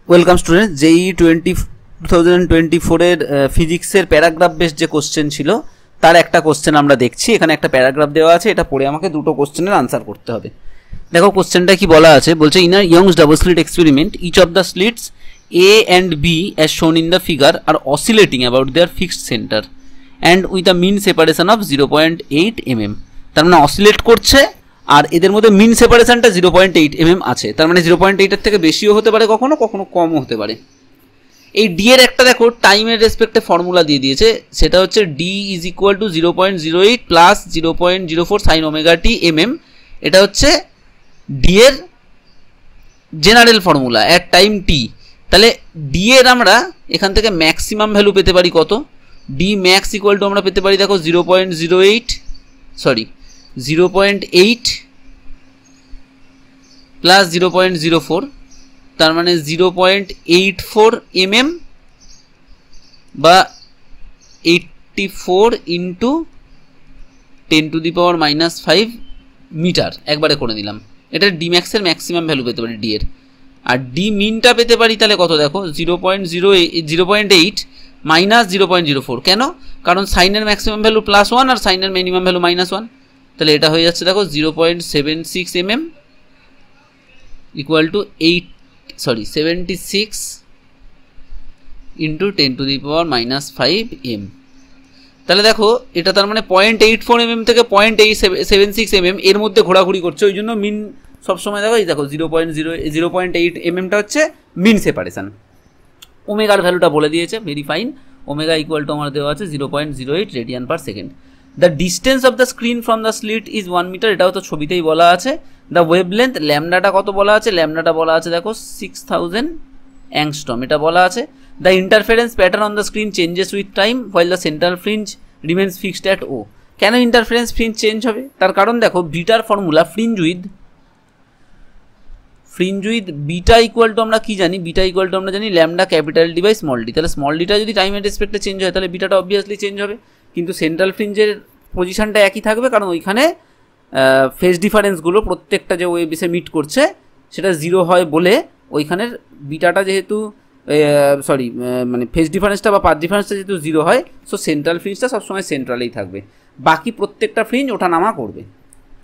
Welcome student, জেই 2024 এর ফিজিক্সের paragraph base যে কোশ্চেন ছিল তার একটা কোশ্চেন আমরা দেখছি। এখানে একটা প্যারাগ্রাফ দেওয়া আছে, এটা পড়ে আমাকে দুটো কোশ্চেনের আনসার করতে হবে। দেখো কোশ্চেনটা কি বলা আছে, বলছে in a Young's double slit experiment each of the slits A and B as shown in the figure are oscillating about their fixed center and with a mean separation of 0.8 mm। তার মানে oscillate করছে আর এদের মধ্যে মিন সেপারেশনটা 0.8 mm আছে। তার মানে 0.8 এর থেকে বেশিও হতে পারে, কখনো কখনো কমও হতে পারে। এই ডি এর একটা দেখো টাইমের রেসপেক্টে ফর্মুলা দিয়ে দিয়েছে, সেটা হচ্ছে D is equal two 0.08 plus 0.04 sine omega t mm। এটা হচ্ছে ডি এর জেনারেল ফর্মুলা অ্যাট টাইম টি। তাহলে ডি এর আমরা এখান থেকে ম্যাক্সিমাম ভ্যালু পেতে পারি কত, ডি ম্যাক্স ইকুয়াল টু আমরা পেতে পারি দেখো 0.8 প্লাস 0.04, তার মানে 0.84 mm বা 84 ইন্টু 10⁻⁻5 মিটার একবারে করে দিলাম। এটা ডি ম্যাক্সের ম্যাক্সিমাম ভ্যালু পেতে পারি ডি এর। আর ডি মিনটা পেতে পারি তাহলে কত দেখো 0.8 মাইনাস 0.04। কেন? কারণ সাইনের ম্যাক্সিমাম ভ্যালু +1 আর সাইনের মিনিমাম ভ্যালু -1। তাহলে এটা হয়ে যাচ্ছে দেখো 0.76 mm equal to 76 into 10⁻⁻5 m। তাহলে দেখো এটা তার মানে 0.84 mm থেকে 0.76 mm এর মধ্যে ঘোরাঘুরি করছে। ওই জন্য মিন সবসময় দেখো এই দেখো 0.8 mm টা হচ্ছে মিন সেপারেশন। ওমেগার ভ্যালুটা বলে দিয়েছে, very fine. Omega equal to আমার দেওয়া আছে 0.08 radian per second. The distance of the screen from the slit is 1 metre, এটাও তো ছবিতেই বলা আছে। দ্য ওয়েভলেন্থ ল্যামডাটা কত বলা আছে, ল্যামডাটা বলা আছে দেখো 6000 অ্যাংস্ট্রম এটা বলা আছে। The interference pattern on the screen changes with time while the central fringe remains fixed at O. কেন ইন্টারফারেন্স ফ্রিঞ্জ চেঞ্জ হবে? তার কারণ দেখো বিটার formula fringe with beta equal to আমরা কি জানি, বিটা ইকুয়াল টু আমরা জানি lambda capital D by small D. তাহলে স্মল ডিটা যদি টাইমের রেসপেক্টে চেঞ্জ হয় তাহলে বিটাটা অবভিয়াসলি চেঞ্জ হবে, কিন্তু সেন্ট্রাল ফ্রিঞ্জের পজিশনটা একই থাকবে, কারণ ওইখানে ফেজ ডিফারেন্সগুলো প্রত্যেকটা যে ওয়েভ এসে মিট করছে সেটা 0 হয় বলে ওইখানের বিটাটা যেহেতু মানে ফেজ ডিফারেন্সটা বা পাথ ডিফারেন্সটা যেহেতু 0 হয়, সো সেন্ট্রাল ফ্রিঞ্জটা সবসময় সেন্ট্রালেই থাকবে, বাকি প্রত্যেকটা ফ্রিঞ্জ ওঠা নামা করবে।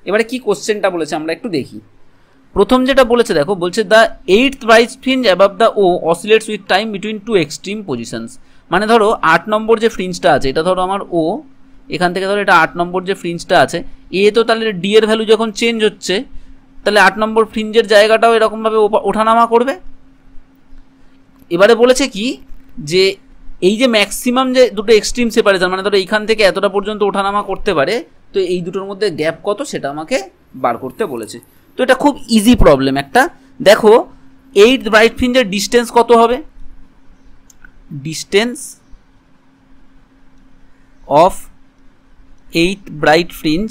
এবারে কি কোশ্চেনটা বলেছে আমরা একটু দেখি। প্রথম যেটা বলেছে দেখো, বলছে the 8th bright fringe above the O oscillates with time between two extreme positions. মানে ধরো 8 নম্বর যে ফ্রিঞ্জটা আছে, এটা ধরো আমার ও, এখান থেকে ধরো এটা 8 নম্বর যে ফ্রিঞ্জটা আছে, এ তো তাহলে ডি এর ভ্যালু যখন চেঞ্জ হচ্ছে তাহলে 8 নম্বর ফ্রিঞ্জের জায়গাটাও এরকমভাবে ওঠানামা করবে। এবারে বলেছে কি যে এই যে ম্যাক্সিমাম যে দুটো এক্সট্রিম সেপারেশন, মানে ধরো এইখান থেকে এতটা পর্যন্ত ওঠানামা করতে পারে, তো এই দুটোর মধ্যে গ্যাপ কত সেটা আমাকে বার করতে বলেছে। তো এটা খুব ইজি প্রবলেম একটা। দেখো 8th ব্রাইট ফ্রিঞ্জের ডিস্টেন্স কত হবে, distance of 8th bright fringe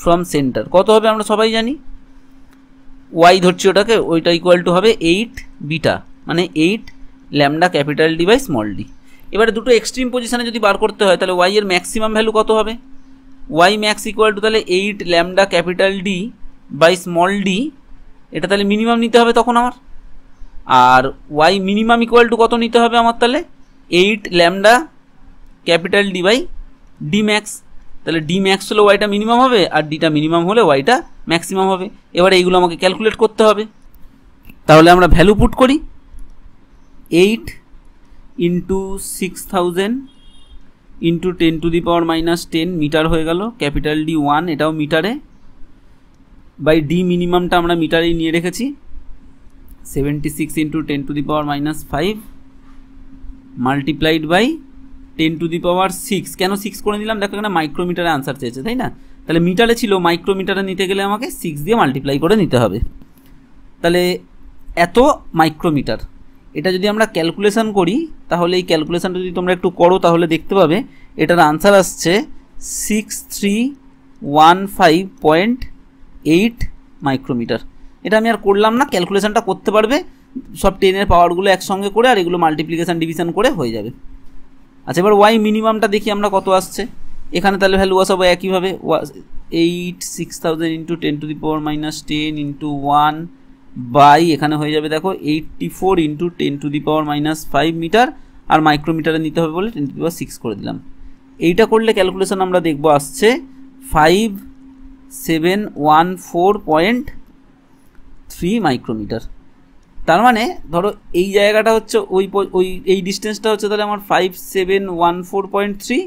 from centre কত হবে আমরা সবাই জানি, ওয়াই ধরছি ওটাকে, ওইটা ইকুয়াল টু হবে 8 বিটা, মানে 8 lambda capital D by small D. এবারে দুটো এক্সট্রিম পজিশনে যদি বার করতে হয় তাহলে ওয়াই এর ম্যাক্সিমাম ভ্যালু কত হবে, ওয়াই ম্যাক্স ইকুয়াল টু তাহলে 8 lambda capital D by small D, এটা তাহলে মিনিমাম নিতে হবে তখন আমার। আর ওয়াই মিনিমাম ইকুয়াল টু কত নিতে হবে আমার, তাহলে 8 lambda capital D by D max. তাহলে ডি ম্যাক্স হলে ওয়াইটা মিনিমাম হবে আর ডিটা মিনিমাম হলে ওয়াইটা ম্যাক্সিমাম হবে। এবারে এইগুলো আমাকে ক্যালকুলেট করতে হবে, তাহলে আমরা ভ্যালু পুট করি। 8 ইন্টু 6000 ইন্টু 10⁻⁻10 মিটার হয়ে গেল, ক্যাপিটাল ডি 1 এটাও মিটারে, বাই ডি মিনিমামটা আমরা মিটারেই নিয়ে রেখেছি 76 ইন্টু 10⁻⁻5 মাল্টিপ্লাইড বাই 10⁻6। কেন 6 করে নিলাম? দেখো এখানে মাইক্রোমিটারে আনসার চেয়েছে, তাই না? তাহলে মিটারে ছিল, মাইক্রোমিটারে নিতে গেলে আমাকে 6 দিয়ে মাল্টিপ্লাই করে নিতে হবে। তাহলে এত মাইক্রোমিটার, এটা যদি আমরা ক্যালকুলেশন করি তাহলে এই ক্যালকুলেশনটা যদি তোমরা একটু করো তাহলে দেখতে পাবে এটার আনসার আসছে 6315.8 মাইক্রোমিটার। এটা আমি আর করলাম না, ক্যালকুলেশনটা করতে পারবে, সব 10-এর পাওয়ারগুলো একসঙ্গে করে আর এগুলো মাল্টিপ্লিকেশন ডিভিশন করে হয়ে যাবে। আচ্ছা এবার ওয়াই মিনিমামটা দেখি আমরা কত আসছে। এখানে তাহলে ভ্যালু বসাবো একইভাবে 8 6000 × 10⁻10 × 1 বাই এখানে হয়ে যাবে দেখো 84 ইন্টু 10⁻⁻5 মিটার, আর মাইক্রোমিটারে নিতে হবে বলে 10⁻6 করে দিলাম। এইটা করলে ক্যালকুলেশন আমরা দেখব আসছে 5714.3 মাইক্রোমিটার। তার মানে ধরো এই জায়গাটা হচ্ছে এই ডিস্টেন্সটা হচ্ছে তাহলে আমার 5714.3,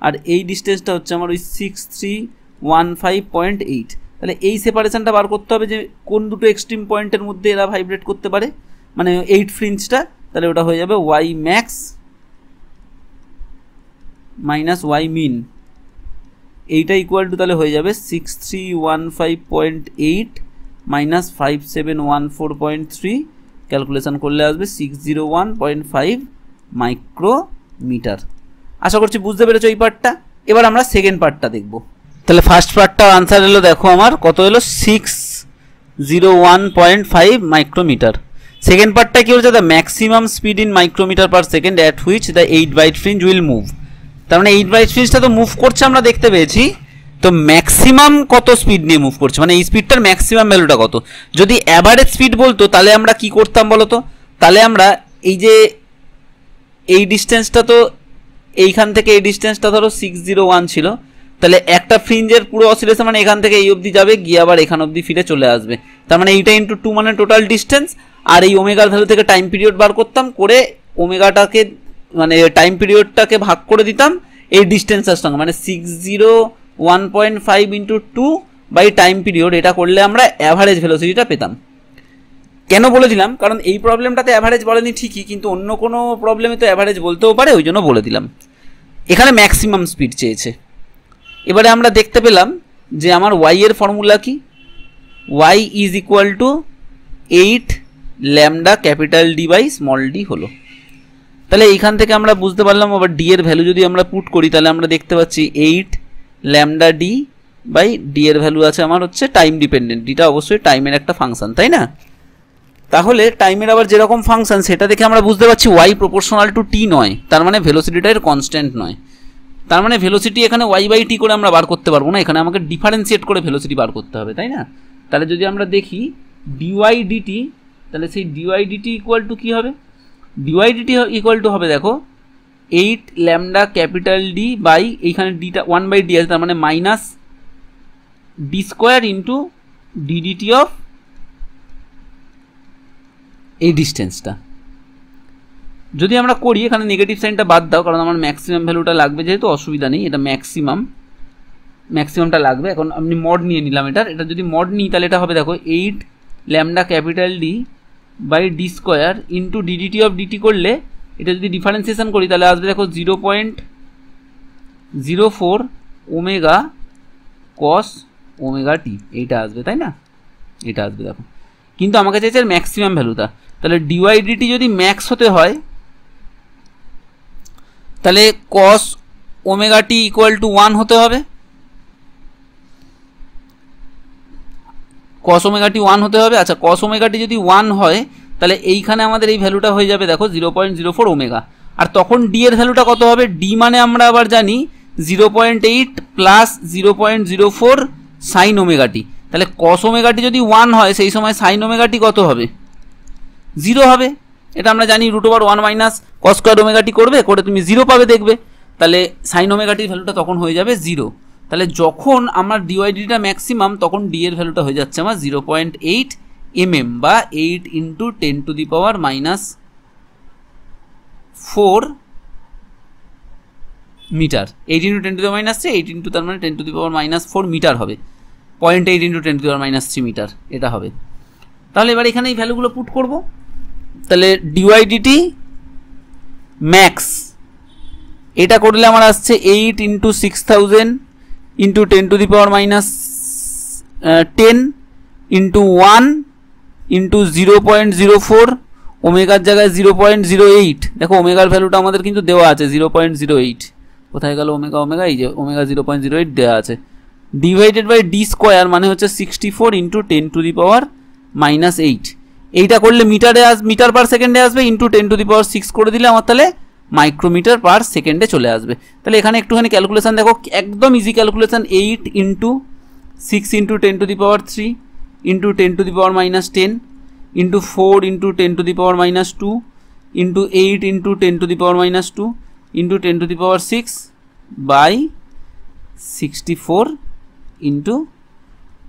আর এই ডিস্টেন্সটা হচ্ছে আমার ওই 6315.8। তাহলে এই সেপারেশনটা বার করতে হবে যে কোন দুটো এক্সট্রিম পয়েন্টের মধ্যে এরা ভাইব্রেট করতে পারে, মানে 8 ফ্রিঞ্জটা। তাহলে ওটা হয়ে যাবে ওয়াই ম্যাক্স মাইনাস ওয়াই মিন, এইটা ইকুয়াল টু তাহলে হয়ে যাবে 6315.8 মাইনাস 5714.3, ক্যালকুলেশন করলে আসবে 601.5 মাইক্রোমিটার। আশা করছি বুঝতে পেরেছো এই পার্টটা। এবার আমরা সেকেন্ড পার্টটা দেখব। তাহলে ফার্স্ট পার্টটার আনসার এলো দেখো আমার কত এলো 601.5 মাইক্রোমিটার। সেকেন্ড পার্টটা কি হচ্ছে, the maximum speed in micrometre per second at which the 8 bright fringe will move. তার মানে 8 বাইট ফ্রিঞ্জটা তো মুভ করছে আমরা দেখতে পেয়েছি, তো ম্যাক্সিমাম কত স্পিড নিয়ে মুভ করছে, মানে এই স্পিডটার ম্যাক্সিমাম ভ্যালুটা কত। যদি অ্যাভারেজ স্পিড বলতো তাহলে আমরা কি করতাম বলো তো, তাহলে আমরা এই যে এই ডিস্টেন্সটা, তো এইখান থেকে এই ডিস্টেন্সটা ধরো 601 ছিল, তাহলে একটা ফ্রিঞ্জের পুরো অসিলেশন মানে এখান থেকে এই অবধি যাবে, গিয়ে আবার এখান অবধি ফিরে চলে আসবে। তার মানে এইটা ইন্টু 2 মানে টোটাল ডিস্টেন্স, আর এই ওমেগার ভ্যালু থেকে টাইম পিরিয়ড বার করতাম, করে ওমেগাটাকে মানে টাইম পিরিয়ডটাকে ভাগ করে দিতাম এই ডিস্টেন্সের সঙ্গে, মানে 601.5 ইন্টু 2 বাই টাইম পিরিয়ড। এটা করলে আমরা অ্যাভারেজ ভেলোসিটিটা পেতাম। কেন বলে দিলাম, কারণ এই প্রবলেমটাতে অ্যাভারেজ বলেনি ঠিকই, কিন্তু অন্য কোনো প্রবলেমে তো অ্যাভারেজ বলতেও পারে, ওই জন্য বলে দিলাম। এখানে ম্যাক্সিমাম স্পিড চেয়েছে। এবারে আমরা দেখতে পেলাম যে আমার ওয়াই এর ফর্মুলা কি, Y is equal to 8 lambda capital D by small D হলো। তাহলে এইখান থেকে আমরা বুঝতে পারলাম, আবার ডি এর ভ্যালু যদি আমরা পুট করি তাহলে আমরা দেখতে পাচ্ছি 8 ল্যামডা ডি বাই ডি এর ভ্যালু আছে আমার হচ্ছে টাইম ডিপেন্ডেন্ট, ডিটা অবশ্যই টাইমের একটা ফাংশন, তাই না। তাহলে টাইমের আবার যেরকম ফাংশন সেটা দেখে আমরা বুঝতে পারছি ওয়াই প্রপোর্শনাল টু টি নয়, তার মানে ভেলোসিটিটা এর কনস্ট্যান্ট নয়। তার মানে ভেলোসিটি এখানে ওয়াই বাই টি করে আমরা বার করতে পারবো না, এখানে আমাকে ডিফারেন্সিয়েট করে ভেলোসিটি বার করতে হবে, তাই না। তাহলে যদি আমরা দেখি ডিওয়াই ডিটি, তাহলে সেই ডিওয়াই ডিটি ইকুয়াল টু কী হবে, ডিওয়াই ডিটি ইকুয়াল টু হবে দেখো 8 ল্যামডা ক্যাপিটাল ডি বাই এইখানে ডিটা 1 বাই ডি আছে, তার মানে minus D square into D D T of এই ডিস্টেন্সটা। যদি আমরা করি এখানে নেগেটিভ সাইনটা বাদ দাও, কারণ আমার ম্যাক্সিমাম ভ্যালুটা লাগবে, যেহেতু অসুবিধা নেই, এটা ম্যাক্সিমামটা লাগবে। এখন আমি মড নিয়ে নিলাম এটা যদি মড নিই তাহলে এটা হবে দেখো 8 lambda capital D by D square into D D T of D T করলে এটা যদি ডিফারেন্সিয়েশন করি তাহলে আসবে দেখো 0.04 ওমেগা কস ওমেগা টি, এইটা আসবে, তাই না, এটা আসবে দেখো। কিন্তু আমাকে চাইছে ম্যাক্সিমাম ভ্যালুটা, তাহলে ডিওয়াই ডিটি যদি ম্যাক্স হতে হয় তাহলে কস ওমেগা টি ইকুয়াল টু 1 হতে হবে, কস ওমেগা টি 1 হতে হবে। আচ্ছা, কস ওমেগা টি যদি 1 হয় তাহলে এইখানে আমাদের এই ভ্যালুটা হয়ে যাবে দেখো 0.04 ওমেগা। আর তখন ডি এর ভ্যালুটা কত হবে, ডি মানে আমরা আবার জানি 0.8 প্লাস 0.04 সাইন ওমেগা টি। তাহলে কস ওমেগা টি যদি 1 হয় সেই সময় সাইন ওমেগা টি কত হবে, 0 হবে। এটা আমরা জানি √1 minus cos square omega t করবে, করে তুমি 0 পাবে দেখবে, তাহলে সাইন ওমেগা টির ভ্যালুটা তখন হয়ে যাবে 0। তাহলে যখন আমার ডিওয়াইডিটা ম্যাক্সিমাম তখন ডি এর ভ্যালুটা হয়ে যাচ্ছে আমার 0.8 mm বা 8 ইন্টু 10⁻⁴ মিটার। 8 ইন্টু 10⁻⁻3, 8 ইন্টু তার মানে 10⁻⁴ মিটার হবে, 0.8 ইন্টু 10⁻³ মিটার এটা হবে। তাহলে এবার এখানে এই ভ্যালুগুলো পুট করব। তাহলে ডিওয়াইডিটি ম্যাক্স এটা করলে আমার আসছে 8 ইন্টু 6000 ইন্টু 10⁻10 ইন্টু 1 ইন্টু 0.04 ওমেগার জায়গায় 0.08। দেখো ওমেগার ভ্যালুটা আমাদের কিন্তু দেওয়া আছে 0.08, কোথায় গেল ওমেগা, এই যে ওমেগা 0.08 দেওয়া আছে, ডিভাইডেড বাই ডি স্কোয়ার মানে হচ্ছে 64 ইন্টু 10⁻⁻8। এইটা করলে মিটার পার সেকেন্ডে আসবে, ইন্টু 10⁻6 করে দিলে আমার তাহলে মাইক্রোমিটার পার সেকেন্ডে চলে আসবে। তাহলে এখানে একটুখানি ক্যালকুলেশন দেখো, একদম easy calculation, 8 into 6 into 10⁻³ into 10⁻10 into 4 into 10 to the power minus 2 into 8 into 10 to the power minus 2 into 10 to the power 6 by 64 into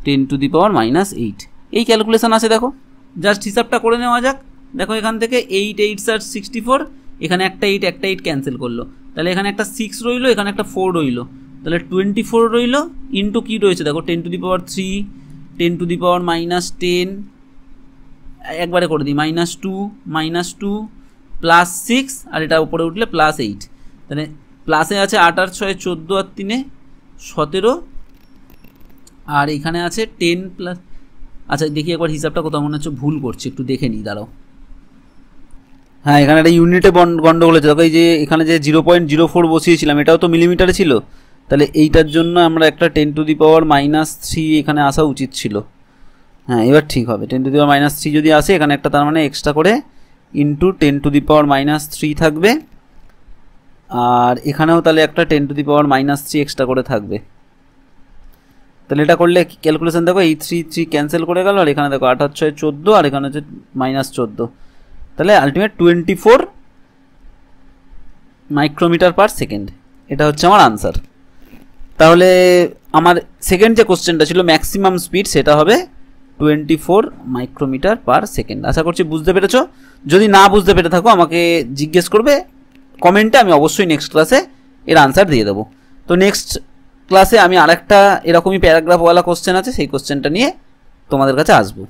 10 to the power minus 8। এই ক্যালকুলেশন আছে, দেখো জাস্ট হিসাবটা করে নেওয়া যাক। দেখো এখান থেকে 8 8 আর 64, এখানে একটা 8 ক্যান্সেল করলো, তাহলে এখানে একটা 6 রইলো, এখানে একটা 4 রইলো, তাহলে 24 রইলো ইন্টু কী রয়েছে দেখো 10 to the power 3, 10 to the power minus 10, একবারে করে দিই -2 প্লাস 6, আর এটা উপরে উঠলে প্লাস 8, তাহলে প্লাসে আছে 8 আর 6 14 আর 3 17, আর এখানে আছে 10 প্লাস, আচ্ছা দেখি একবার হিসাবটা কোথাও মনে হচ্ছে ভুল করছি, একটু দেখে নিই দাঁড়াও। হ্যাঁ এখানে একটা ইউনিটে গন্ডগোল হয়েছে, দেখো এই যে এখানে যে 0.04 বসিয়েছিলাম এটাও তো মিলিমিটারে ছিল, তাহলে এইটার জন্য আমরা একটা 10 টু দি পাওয়ার মাইনাস 3 এখানে আসা উচিত ছিল। হ্যাঁ এবার ঠিক হবে, 10 টু দি পাওয়ার মাইনাস 3 যদি আসে এখানে একটা তার মানে এক্সট্রা করে into 10 to the power minus 3 থাকবে, আর এখানেও তাহলে একটা 10 to the power minus 3 extra করে থাকবে। তাহলে এটা করলে ক্যালকুলেশন দেখো এই 3 ক্যান্সেল করে গেল, আর এখানে দেখো 8 আর 6 14, আর এখানে হচ্ছে -14, তাহলে আলটিমেট 24 মাইক্রোমিটার পার সেকেন্ড, এটা হচ্ছে আমার আনসার। তাহলে আমার সেকেন্ড যে কোশ্চেনটা ছিল ম্যাক্সিমাম স্পিড, সেটা হবে 24 মাইক্রোমিটার পার সেকেন্ড। আশা করছি বুঝতে পেরেছো। যদি না বুঝতে পেরে থাকো আমাকে জিজ্ঞেস করবে কমেন্টে, আমি অবশ্যই নেক্সট ক্লাসে এর আনসার দিয়ে দেবো। তো নেক্সট ক্লাসে আমি আরেকটা এরকমই প্যারাগ্রাফওয়ালা কোশ্চেন আছে, সেই কোশ্চেনটা নিয়ে তোমাদের কাছে আসবো।